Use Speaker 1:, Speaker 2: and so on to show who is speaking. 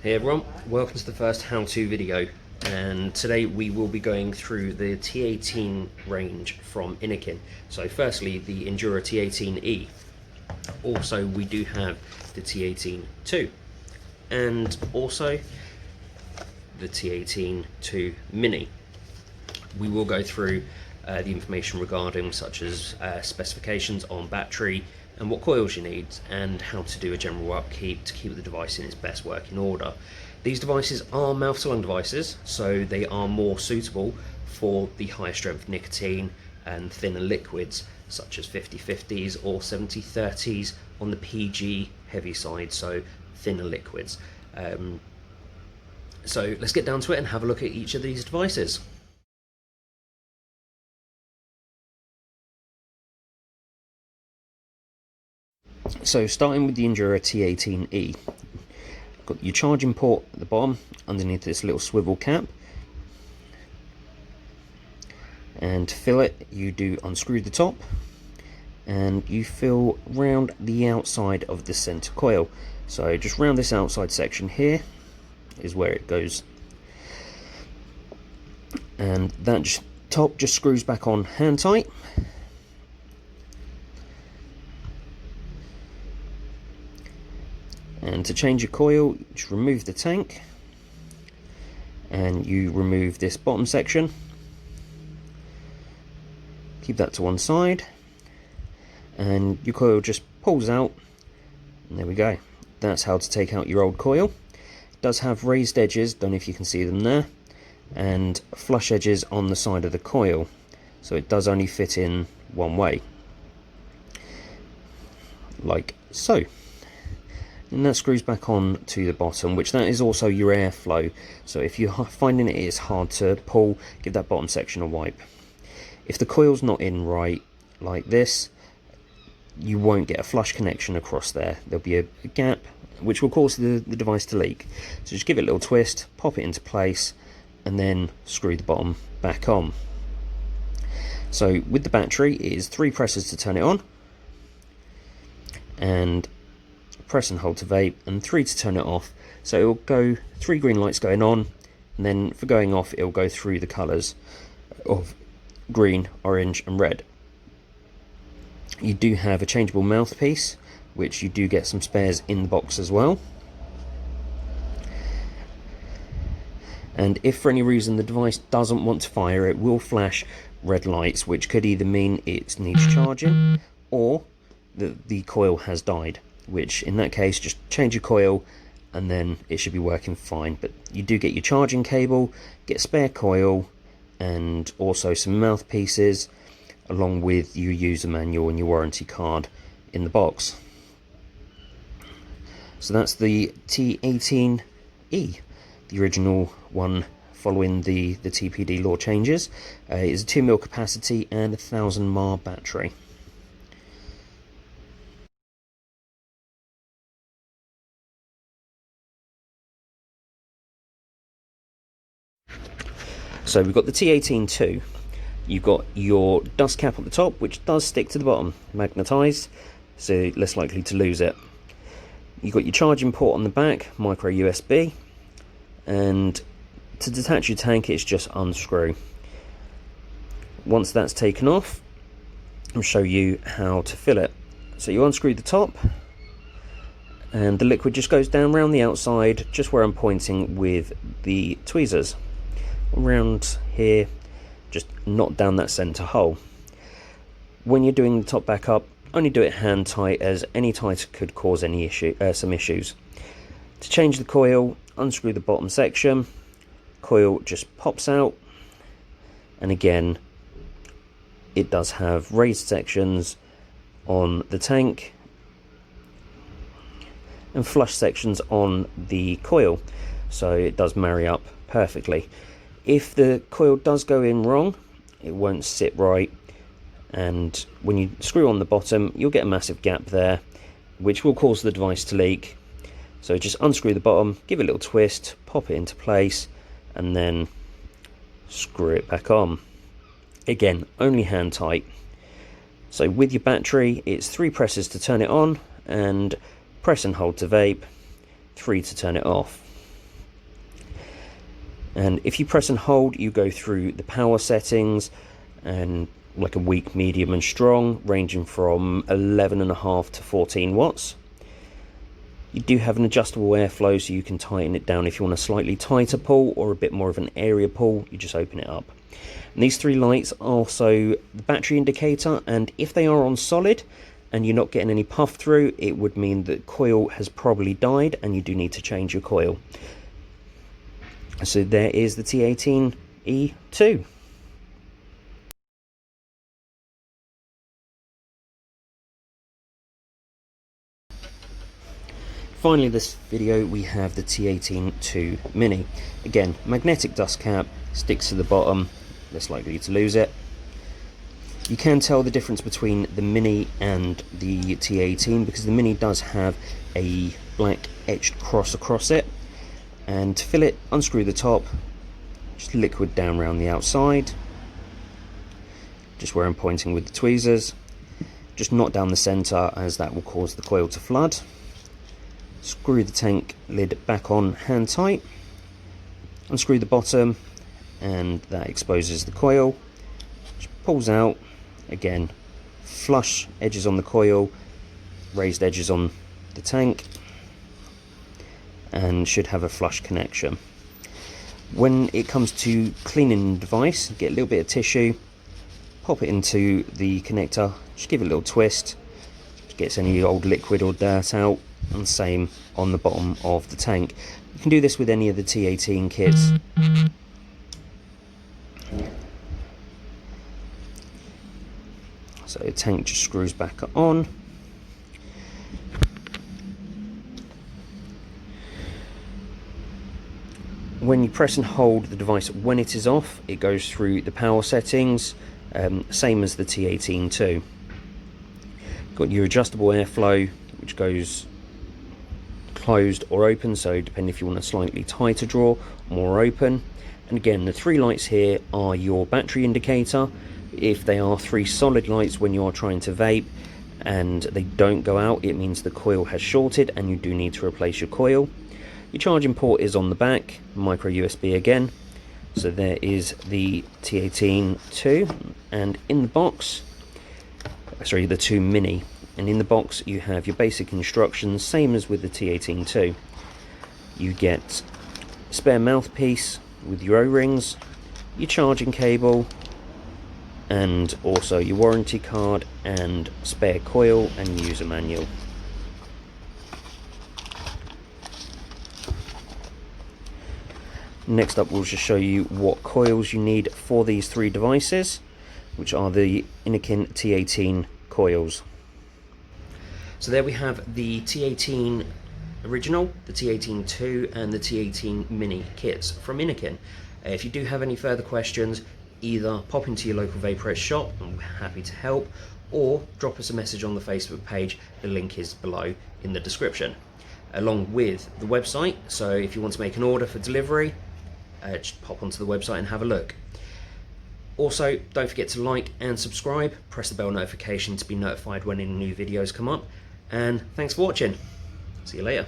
Speaker 1: Hey everyone, welcome to the first how-to video, and today we will be going through the T18 range from Innokin. So firstly, the Endura T18E. Also we do have the T18E and also the T18E Mini. We will go through the information regarding such as specifications on battery and what coils you need, and how to do a general upkeep to keep the device in its best working order. These devices are mouth-to-lung devices, so they are more suitable for the higher strength nicotine and thinner liquids such as 50/50s or 70/30s on the PG heavy side, so thinner liquids. So let's get down to it and have a look at each of these devices. So starting with the Endura T18E, got your charging port at the bottom underneath this little swivel cap, and to fill it you do unscrew the top and you fill round the outside of the center coil. So just round this outside section here is where it goes, and that top just screws back on hand tight. And to change your coil, just remove the tank and you remove this bottom section. Keep that to one side and your coil just pulls out, and there we go. That's how to take out your old coil. It does have raised edges, don't know if you can see them there, and flush edges on the side of the coil, so it does only fit in one way, like so. And that screws back on to the bottom, which that is also your airflow. So if you're finding it is hard to pull, give that bottom section a wipe. If the coil's not in right, like this, you won't get a flush connection across there. There'll be a gap, which will cause the device to leak. So just give it a little twist, pop it into place, and then screw the bottom back on. So with the battery, it is 3 presses to turn it on, and press and hold to vape, and 3 to turn it off. So it will go 3 green lights going on, and then for going off it will go through the colours of green, orange and red. You do have a changeable mouthpiece, which you do get some spares in the box as well. And if for any reason the device doesn't want to fire, it will flash red lights, which could either mean it needs charging or that the coil has died, which in that case just change your coil and then it should be working fine. But you do get your charging cable, get a spare coil, and also some mouthpieces, along with your user manual and your warranty card in the box. So that's the T18E, the original one following the TPD law changes. It is a 2mm capacity and 1000 mAh battery. So we've got the T18E. You've got your dust cap at the top, which does stick to the bottom, magnetised, so less likely to lose it. You've got your charging port on the back, micro USB, and to detach your tank it's just unscrew. Once that's taken off, I'll show you how to fill it. So you unscrew the top and the liquid just goes down around the outside, just where I'm pointing with the tweezers. Around here, just not down that center hole. When you're doing the top back up, only do it hand tight, as any tighter could cause any some issues. To change the coil, unscrew the bottom section, coil just pops out, and again it does have raised sections on the tank and flush sections on the coil, so it does marry up perfectly. If the coil does go in wrong, it won't sit right, and when you screw on the bottom you'll get a massive gap there, which will cause the device to leak. So just unscrew the bottom, give it a little twist, pop it into place, and then screw it back on. Again, only hand tight. So with your battery, it's 3 presses to turn it on, and press and hold to vape, 3 to turn it off. And if you press and hold, you go through the power settings, and like a weak, medium and strong, ranging from 11.5 to 14 watts. You do have an adjustable airflow, so you can tighten it down if you want a slightly tighter pull or a bit more of an area pull. You just open it up. And these three lights are also the battery indicator, and if they are on solid and you're not getting any puff through, it would mean that coil has probably died and you do need to change your coil. So there is the T18E2. Finally, this video we have the T18E Mini. Again, magnetic dust cap, sticks to the bottom, less likely to lose it. You can tell the difference between the Mini and the T18 because the Mini does have a black etched cross across it. And to fill it, unscrew the top, just liquid down around the outside, just where I'm pointing with the tweezers. Just not down the centre, as that will cause the coil to flood. Screw the tank lid back on hand tight, unscrew the bottom, and that exposes the coil. Just pulls out, again, flush edges on the coil, raised edges on the tank, and should have a flush connection. When it comes to cleaning the device, get a little bit of tissue, pop it into the connector, just give it a little twist, just gets any old liquid or dirt out, and same on the bottom of the tank. You can do this with any of the T18 kits. So the tank just screws back on. When you press and hold the device when it is off, it goes through the power settings, same as the T18E. Got your adjustable airflow, which goes closed or open, so depending if you want a slightly tighter draw, more open. And again, the three lights here are your battery indicator. If they are three solid lights when you are trying to vape and they don't go out, it means the coil has shorted and you do need to replace your coil. Your charging port is on the back, micro USB again. So there is the T18E, and in the box, sorry, the 2 Mini. And in the box you have your basic instructions, same as with the T18E. You get spare mouthpiece with your O-rings, your charging cable, and also your warranty card and spare coil and user manual. Next up, we'll just show you what coils you need for these three devices, which are the Innokin T18 coils. So there we have the T18 original, the T18E, and the T18 Mini kits from Innokin. If you do have any further questions, either pop into your local Vaparettes shop, and we're happy to help, or drop us a message on the Facebook page. The link is below in the description, along with the website. So if you want to make an order for delivery, just pop onto the website and have a look. Also, don't forget to like and subscribe, press the bell notification to be notified when any new videos come up, and thanks for watching. See you later.